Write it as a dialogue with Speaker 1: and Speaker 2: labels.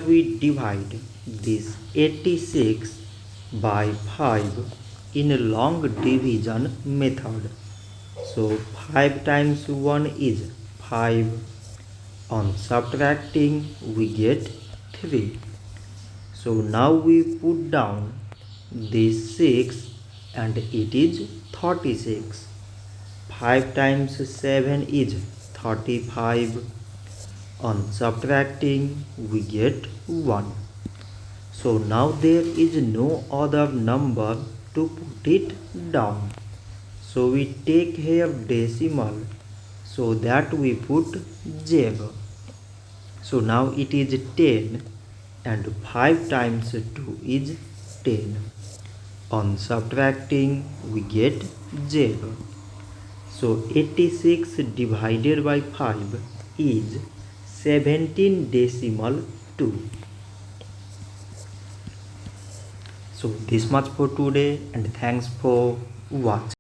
Speaker 1: we divide this 86 by 5 in a long division method. So 5 times 1 is 5. On subtracting we get 3. So now we put down this 6 and it is 36. 5 times 7 is 35. On subtracting we get 1. So now there is no other number to put it down. So we take here decimal so that we put 0. So now it is 10 and 5 times 2 is 10. On subtracting we get 0. So 86 divided by 5 is 17 decimal 2. So this much for today and thanks for watching.